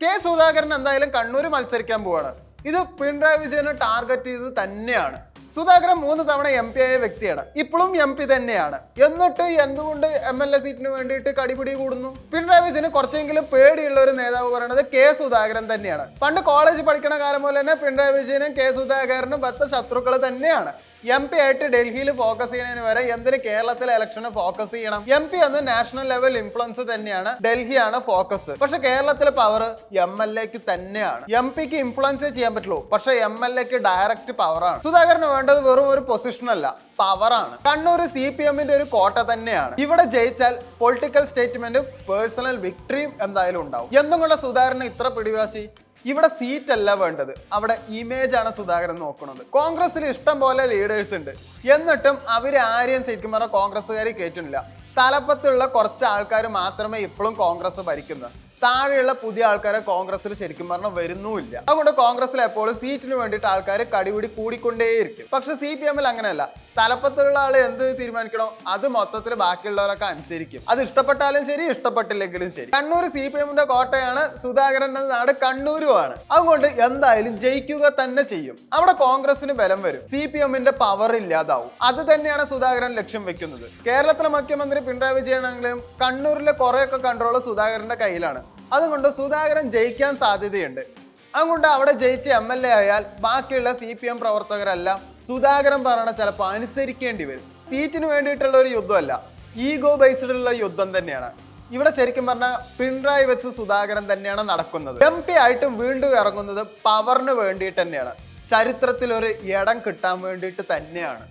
K Sudhakaran എന്തായാലും കണ്ണൂർ മത്സരിക്കാൻ പോവാണ്. ഇത് പിണറായി വിജയനെ ടാർഗറ്റ് ചെയ്ത് തന്നെയാണ്. സുധാകരൻ 3 തവണ MP ആയ വ്യക്തിയാണ്, ഇപ്പോഴും MP തന്നെയാണ്. എന്നിട്ട് എന്തുകൊണ്ട് MLA സീറ്റിന് വേണ്ടിയിട്ട് കടിപിടി കൂടുന്നു? പിണറായി വിജയന് കുറച്ചെങ്കിലും പേടിയുള്ള ഒരു നേതാവ് പറയുന്നത് കെ സുധാകരൻ തന്നെയാണ്. പണ്ട് കോളേജ് പഠിക്കണ കാലം പോലെ തന്നെ പിണറായി വിജയനും കെ സുധാകരനും ബദ്ധ ശത്രുക്കൾ തന്നെയാണ്. MP ആയിട്ട് ഡൽഹിയിൽ ഫോക്കസ് ചെയ്യുന്നതിന് വരെ എന്തിന് കേരളത്തിലെ ഇലക്ഷന് ഫോക്കസ് ചെയ്യണം? MP എന്ന നാഷണൽ ലെവൽ ഇൻഫ്ലുവൻസ് തന്നെയാണ്, ഡൽഹിയാണ് ഫോക്കസ്. പക്ഷെ കേരളത്തിലെ പവർ MLAക്ക് തന്നെയാണ്. MP ക്ക് ഇൻഫ്ലുവൻസ് ചെയ്യാൻ പറ്റുള്ളൂ, പക്ഷെ MLAക്ക് ഡയറക്റ്റ് പവറാണ്. സുധാകരന് വേണ്ടത് വെറും ഒരു പൊസിഷൻ അല്ല, പവറാണ്. കണ്ണൂർ CPM-ന്റെ ഒരു കോട്ട തന്നെയാണ്. ഇവിടെ ജയിച്ചാൽ പൊളിറ്റിക്കൽ സ്റ്റേറ്റ്മെന്റും പേഴ്സണൽ വിക്ടറിയും എന്തായാലും ഉണ്ടാവും. എന്തുകൊണ്ട് സുധാകരന് ഇത്ര പിടിവാശി? ഇവിടെ സീറ്റ് അല്ല വേണ്ടത്, അവിടെ ഇമേജ് ആണ് സുധാകരൻ നോക്കുന്നത്. കോൺഗ്രസിൽ ഇഷ്ടം പോലെ ലീഡേഴ്സ് ഉണ്ട്, എന്നിട്ടും അവര് ആരെയും ശരിക്കും പറഞ്ഞാൽ കോൺഗ്രസ്സുകാരെ കയറ്റുന്നില്ല. തലപ്പത്തുള്ള കുറച്ച് ആൾക്കാർ മാത്രമേ ഇപ്പോഴും കോൺഗ്രസ് ഭരിക്കുന്നത്. താഴെയുള്ള പുതിയ ആൾക്കാരെ കോൺഗ്രസിൽ ശരിക്കും പറഞ്ഞാൽ വരുന്നുമില്ല. അതുകൊണ്ട് കോൺഗ്രസിൽ എപ്പോഴും സീറ്റിന് വേണ്ടിയിട്ട് ആൾക്കാർ കടിപിടി കൂടിക്കൊണ്ടേയിരിക്കും. പക്ഷെ CPM-ൽ അങ്ങനെയല്ല. തലപ്പത്തുള്ള ആൾ എന്ത് തീരുമാനിക്കണോ അത് മൊത്തത്തിൽ ബാക്കിയുള്ളവരൊക്കെ അനുസരിക്കും. അത് ഇഷ്ടപ്പെട്ടാലും ശരി, ഇഷ്ടപ്പെട്ടില്ലെങ്കിലും ശരി. കണ്ണൂർ CPM-ന്റെ കോട്ടയാണ്, സുധാകരന്റെ നാട് കണ്ണൂരുമാണ്. അതുകൊണ്ട് എന്തായാലും ജയിക്കുക തന്നെ ചെയ്യും. അവിടെ കോൺഗ്രസിന് ബലം വരും, CPM-ന്റെ പവർ ഇല്ലാതാവും. അത് തന്നെയാണ് സുധാകരൻ ലക്ഷ്യം വെക്കുന്നത്. കേരളത്തിലെ മുഖ്യമന്ത്രി പിണറായി വിജയനാണെങ്കിലും കണ്ണൂരിലെ കുറെയൊക്കെ കൺട്രോൾ സുധാകരന്റെ കയ്യിലാണ്. അതുകൊണ്ട് സുധാകരൻ ജയിക്കാൻ സാധ്യതയുണ്ട്. അതുകൊണ്ട് അവിടെ ജയിച്ച് MLA ആയാൽ ബാക്കിയുള്ള CPM പ്രവർത്തകരെല്ലാം സുധാകരൻ പറയണ ചിലപ്പോൾ അനുസരിക്കേണ്ടി വരും. സീറ്റിന് വേണ്ടിയിട്ടുള്ള ഒരു യുദ്ധമല്ല, ഈഗോ ബേസ്ഡ് ഉള്ള യുദ്ധം തന്നെയാണ്. ഇവിടെ ശരിക്കും പറഞ്ഞാൽ പിണറായി വെച്ച് സുധാകരൻ തന്നെയാണ് നടക്കുന്നത്. MP ആയിട്ടും വീണ്ടും ഇറങ്ങുന്നത് പവറിന് വേണ്ടിയിട്ട് തന്നെയാണ്, ചരിത്രത്തിൽ ഒരു ഇടം കിട്ടാൻ വേണ്ടിയിട്ട് തന്നെയാണ്.